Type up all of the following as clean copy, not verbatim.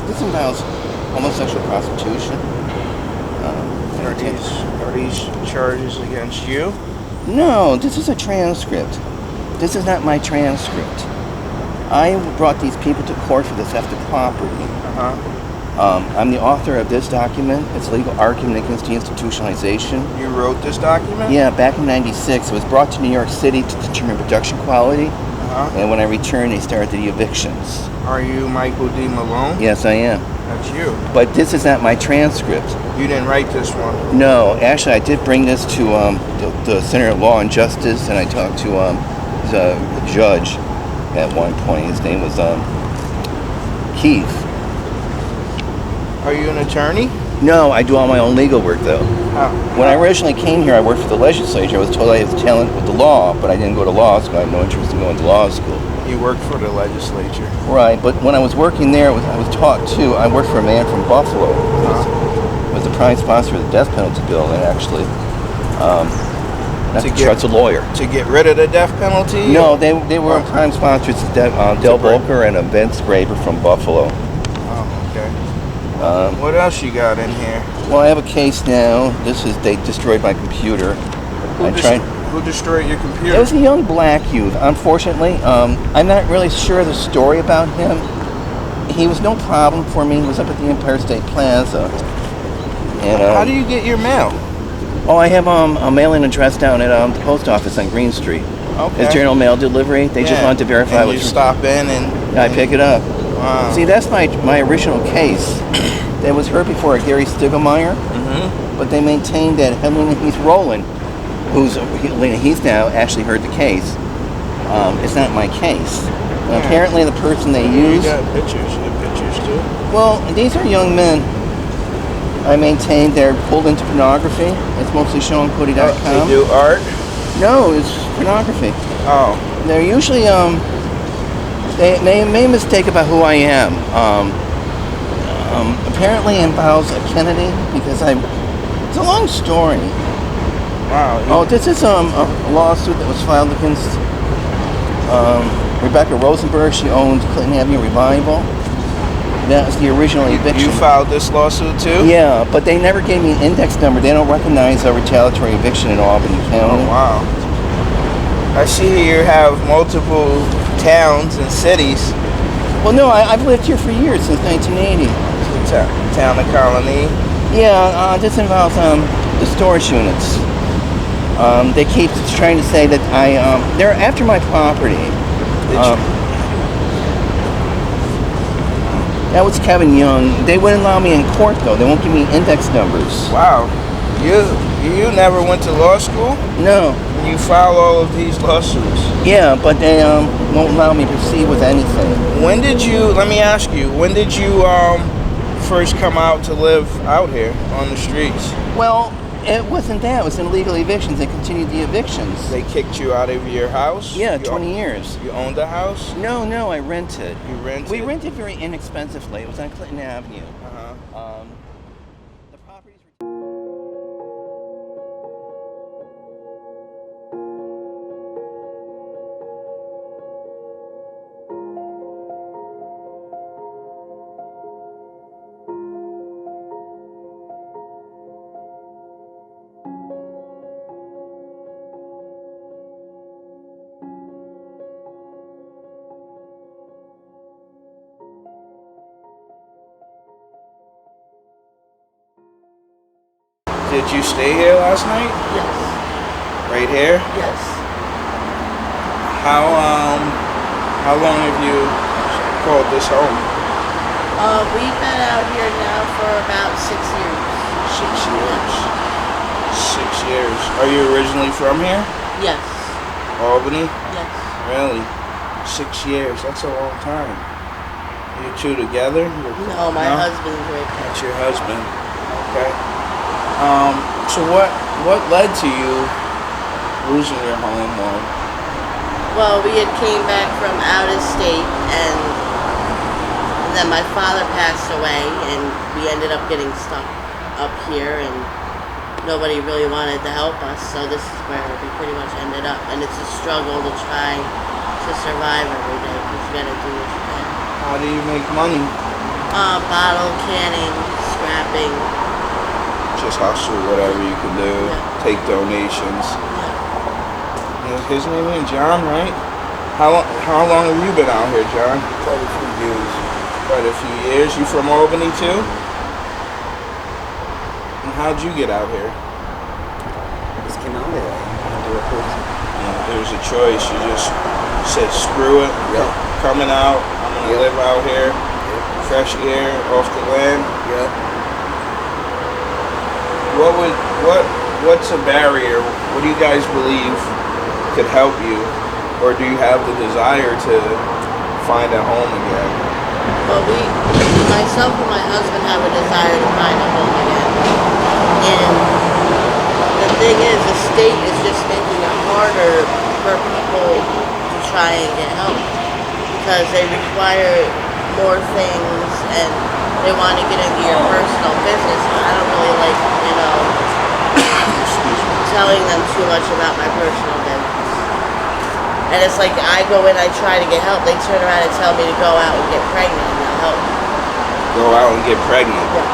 This involves homosexual prostitution. Are these charges against you? No, this is a transcript. This is not my transcript. I brought these people to court for the theft of property. I'm the author of this document. It's a legal argument against deinstitutionalization. You wrote this document? Yeah, back in '96. It was brought to New York City to determine production quality. And when I returned, they started the evictions. Are you Michael D. Malone? Yes, I am. That's you. But this is not my transcript. You didn't write this one? No, actually, I did bring this to the Center of Law and Justice, and I talked to the judge at one point. His name was Keith. Are you an attorney? No, I do all my own legal work, though. When I originally came here, I worked for the legislature. I was told I had talent with the law, but I didn't go to law school. I had no interest in going to law school. You worked for the legislature. Right, but when I was working there, I was taught, too. I worked for a man from Buffalo. He was the prime sponsor of the death penalty bill, and actually, that's a lawyer. To get rid of the death penalty? No, they were prime sponsors, Del Volker and a Vince Graber from Buffalo. Oh, okay. What else you got in here? Well, I have a case now. They destroyed my computer. Who destroyed your computer? It was a young black youth. Unfortunately, I'm not really sure of the story about him. He was no problem for me. He was up at the Empire State Plaza. And how do you get your mail? Oh, I have a mailing address down at the post office on Green Street. Okay. It's general mail delivery. They just want to verify and you stop in and I pick it up. Wow. See, that's my original case. That was heard before Gary Stiglmeyer, but they maintained that Heath Rowland, he's now actually heard the case. It's not my case. Apparently, the person they used. You got pictures. You have pictures too. Well, these are young men. I maintain they're pulled into pornography. It's mostly showandcody.com. They do art? No, it's pornography. Oh. They're usually they may mistake about who I am. Apparently involves a Kennedy because it's a long story. Wow. Oh, this is a lawsuit that was filed against Rebecca Rosenberg. She owned Clinton Avenue Revival. That was the original eviction. You filed this lawsuit too? Yeah, but they never gave me an index number. They don't recognize a retaliatory eviction in Albany County. Oh, wow. I see you have multiple towns and cities. Well, no, I've lived here for years, since 1980. Town of Colony? Yeah, this involves the storage units. They keep trying to say that they're after my property. That was Kevin Young. They wouldn't allow me in court, though. They won't give me index numbers. Wow. You never went to law school? No. And you filed all of these lawsuits? Yeah, but they won't allow me to proceed with anything. Let me ask you, when did you first come out to live out here on the streets? Well, it wasn't that. It was illegal evictions. They continued the evictions. They kicked you out of your house? Yeah, 20 years. You owned a house? No, I rented. You rented? We rented very inexpensively. It was on Clinton Avenue. The properties were... Did you stay here last night? Yes. Right here? Yes. How long have you called this home? We've been out here now for about 6 years. 6 years. 6 years. Are you originally from here? Yes. Albany? Yes. Really? 6 years. That's a long time. You two together? No, my husband's right there. That's your husband. Okay. So what led to you losing your home? Well, we had came back from out of state, and then my father passed away, and we ended up getting stuck up here, and nobody really wanted to help us, so this is where we pretty much ended up. And it's a struggle to try to survive every day, because you gotta do what you can. How do you make money? Bottle canning, scrapping. Just hustle, whatever you can do. Yeah. Take donations. Yeah. His name is John, right? How long have you been out here, John? Quite a few years. Quite a few years. You from Albany too? And how'd you get out here? Just came out there. It was a choice. You just said, screw it. Yeah. Coming out. I'm gonna live out here. Fresh air off the land. Yeah. What's a barrier? What do you guys believe could help you, or do you have the desire to find a home again? Well, myself and my husband have a desire to find a home again. And the thing is, the state is just making it harder for people to try and get help because they require more things and they want to get into your personal business. I don't really like, telling them too much about my personal business. And it's like I go in, I try to get help. They turn around and tell me to go out and get pregnant and they'll help me. Go out and get pregnant. Yeah.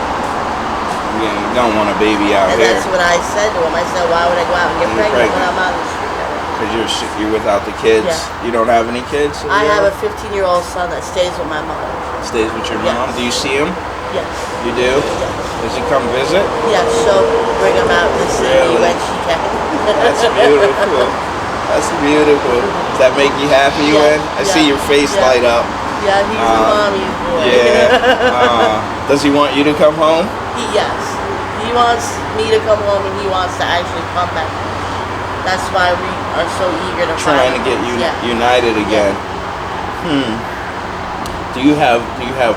Yeah, you don't want a baby out And here. that's what I said to him. I said, why would I go out and get pregnant when I'm on the street? Because you're without the kids. Yeah. You don't have any kids? I have a 15-year-old son that stays with my mother. Stays with your mom? Yes. Do you see him? Yes. You do? Yes. Does he come visit? Yes, she'll bring him out to see me Really? when she can. That's beautiful. That's beautiful. Does that make you happy, Yeah, Wen? I see your face light up. Yeah, he's a mommy's boy. Yeah. Does he want you to come home? Yes. He wants me to come home and he wants to actually come back. That's why we are so eager to Trying to get you united again. Do you have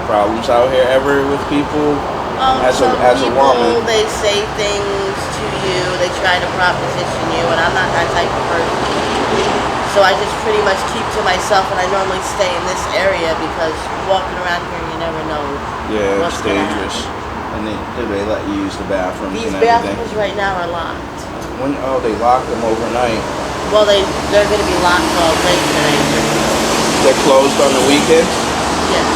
problems out here ever with people? As Some a people, woman, they say things to you, they try to proposition you, and I'm not that type of person. So I just pretty much keep to myself, and I normally stay in this area because walking around here, you never know what's it's gonna dangerous. happen. And do they let you use the bathrooms These and everything? bathrooms right now are locked. They lock them overnight. Well, they're going to be locked all day today. They're closed on the weekends? Yeah.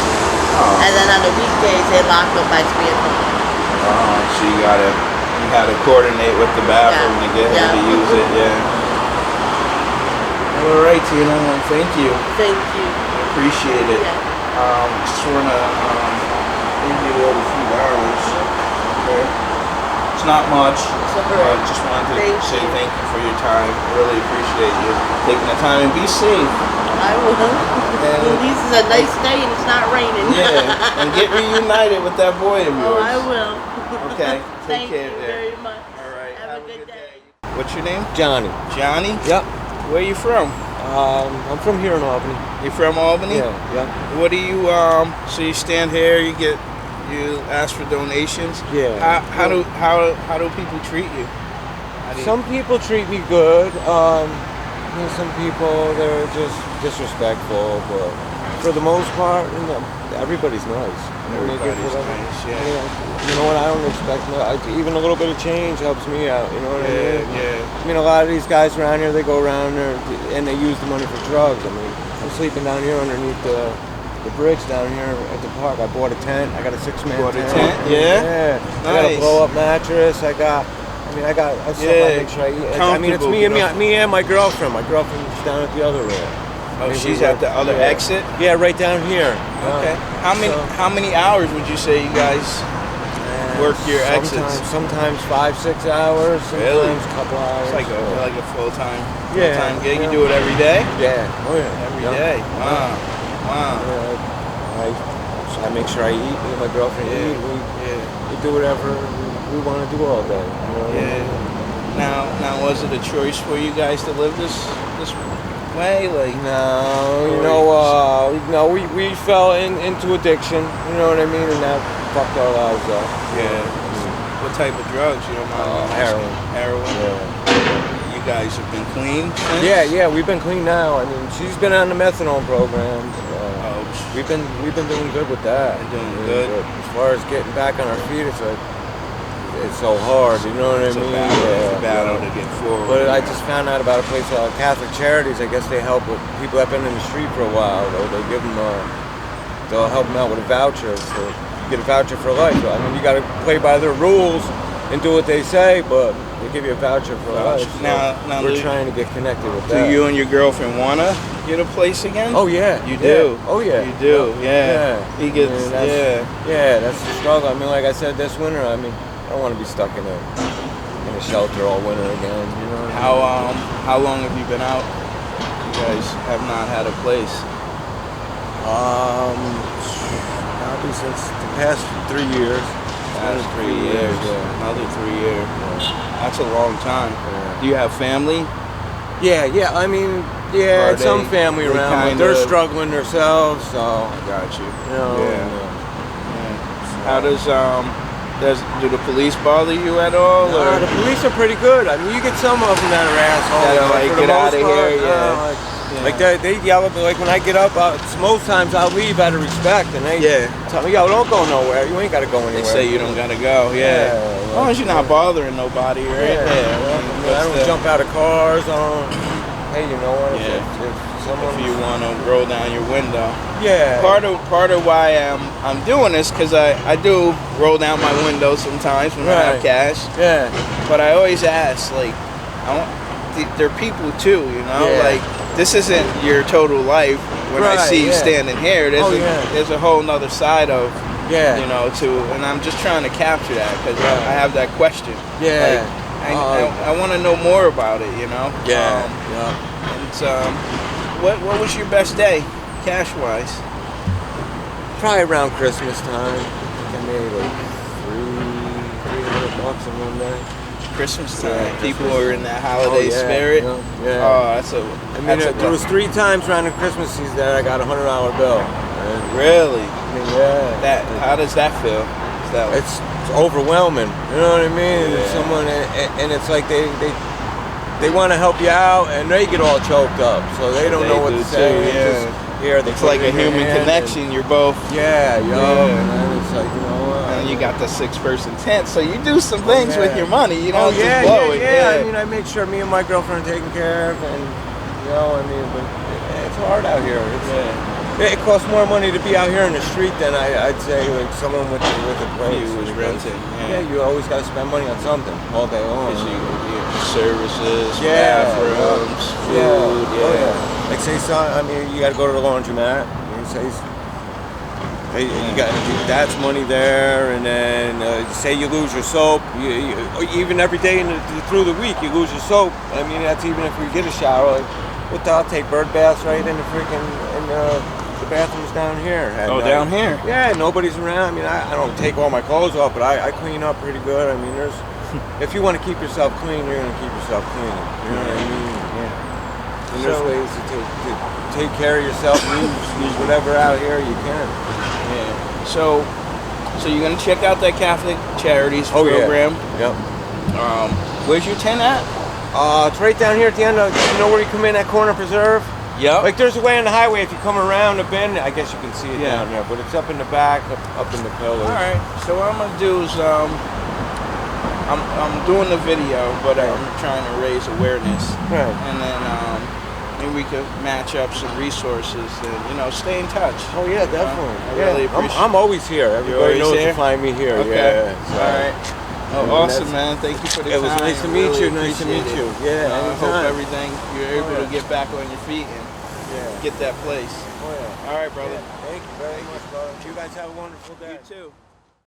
Oh. And then on the weekdays, they lock them by 3 o'clock. So you gotta coordinate with the bathroom to get her to use it, All right, Tina, well, thank you. Thank you. I appreciate it. Yeah. Just wanna give you a few hours. Okay. It's not much. alright. Just wanted to Thank say you. thank you for your time. Really appreciate you taking the time and be safe. I will. At least it's a nice day and it's not raining. Yeah, and get reunited with that boy of yours. Oh, I will. Okay, take Thank care you there. very much. All right, Have a good day. What's your name? Johnny. Johnny? Yep. Where you from? I'm from here in Albany. You from Albany? Yeah. What do you so you stand here, you ask for donations? Yeah. How do people treat you? Some people treat me good. Some people, they're just disrespectful, but for the most part, everybody's nice. Everybody's nice, You know what? I don't expect even a little bit of change helps me out. You know what I mean? Yeah. I mean, a lot of these guys around here, they go around there and they use the money for drugs. I mean, I'm sleeping down here underneath the bridge down here at the park. I bought a tent. I got a 6-man Bought a tent. tent? Yeah? I got a blow-up mattress. I make sure I eat. I mean, it's me and my girlfriend. My girlfriend's down at the other end. Oh, she's at the other exit? Yeah, right down here. Okay. How many hours would you say you guys work your exits? Sometimes 5-6 hours. Sometimes Really? a couple hours. It's like a full-time gig. Yeah. You do it every day? Yeah. Oh yeah. Every day. Wow. I make sure I eat. Me and my girlfriend eat. We do whatever we want to do all day. You know what I mean? Now, was it a choice for you guys to live this way? No, we fell into addiction. You know what I mean? And that fucked our lives up. Yeah. What type of drugs? You don't mind? Heroin. Heroin. Yeah. You guys have been clean since? Yeah, we've been clean now. I mean, she's been on the methadone program. We've been doing good with that. Doing good. As far as getting back on our feet, it's so hard. You know what I mean? It's a battle to get forward. But I just found out about a place called Catholic Charities. I guess they help with people that have been in the street for a while. They'll help them out with a voucher for get a voucher for life. I mean, you got to play by their rules and do what they say, but they give you a voucher for life. So Now, we're trying to get connected with do that. you and your girlfriend wanna get a place again? Oh yeah, You do. Yeah. Oh yeah, You do. Yeah. He gets. I mean, yeah. That's the struggle. I mean, like I said, this winter, I mean, I don't want to be stuck in a shelter all winter again. You know what I mean? How long have you been out? You guys have not had a place. Probably since the past 3 years. Past 3 years. Yeah. Another 3 years. Yeah. That's a long time. Yeah. Do you have family? Yeah. I mean, yeah, Are some they- family they around, but kinda- they're struggling themselves. So I got you. you know. Yeah. How do the police bother you at all? No, or? the police are pretty good. I mean, you get some of them that are assholes. That are but like, for the "Get most outta part, here," yeah. no, Yeah. Like they yell at me. Like when I get up, most times I'll leave out of respect, and they tell me, "Yo, don't go nowhere. You ain't got to go anywhere." They say you don't gotta go. Yeah. As long as you're not bothering nobody, right? Yeah. I don't jump out of cars on. Hey, you know what? Yeah. If someone, If you want to roll down your window. yeah. Part of why I'm doing this, because I do roll down my window sometimes when I have Right. cash. Yeah. But I always ask, like, they're people too, you know. Yeah. Like, this isn't your total life. When I Right, see you yeah. standing here, there's a whole nother side of, Yeah. you know, and I'm just trying to capture that because Right. I have that question. Yeah. Like, I want to know more about it, you know. Yeah. And what was your best day, cash wise? Probably around Christmas time. I think I made like $300 in one day. Christmas time. Yeah, People Christmas. are in that holiday Oh, yeah, spirit. yeah. Oh, that's a. I mean, that's a there was 3 times around the Christmas season that I got a $100 bill. And, really. I mean, yeah. How does that feel? Is that It's overwhelming. You know what I mean? Yeah. It's someone, and it's like they want to help you out, and they get all choked up, so they don't They know what do to say. too, They yeah. just, here, they it's put like it a in your human hand, connection. You're both. Yeah, yo. Yeah. And then it's like, you know what? And you got the 6-person tent, so you do some things with your money. You don't just yeah, blow it. I mean, I make sure me and my girlfriend are taken care of, and you know, I mean, but it's hard out here. It costs more money to be out here in the street than I'd say like someone with a place. You was because, renting. Yeah, you always got to spend money on something all day long. Because you services, Yeah, bathrooms, yeah. food. Oh, yeah. Like say, I mean, you got to go to the laundromat. You say, hey, you got that's money there, and then say you lose your soap. You even every day through the week you lose your soap. I mean, that's even if we get a shower. Like, I'll take bird baths right in the freaking the bathrooms down here. And, down here? Yeah, nobody's around. I mean, I don't take all my clothes off, but I clean up pretty good. I mean, if you want to keep yourself clean, you're going to keep yourself clean. You know what I mean? Yeah. And there's ways to take care of yourself. Use whatever out here you can. Yeah. So you're gonna check out that Catholic Charities program. Yeah. Yep. Where's your tent at? It's right down here at the end of, you know where you come in that corner preserve? Yep. Like there's a way on the highway if you come around the bend, I guess you can see it Yeah. down there, but it's up in the back, up in the pillars. All right. So what I'm gonna do is I'm doing the video, but I'm trying to raise awareness, Right. and then maybe we could match up some resources and stay in touch. Oh yeah, definitely. I really appreciate. I'm always here. Everybody always knows here? to find me here. Okay. Yeah. So. All right. Oh, I mean, awesome, man. Thank you for the It time. was nice to I meet really you. Nice to meet appreciate you. it. Yeah. I hope Anytime. everything you're able to get back on your feet and Yeah. get that place. Oh yeah. All right, brother. Yeah. Thank you very much, brother. You guys have a wonderful day. You too.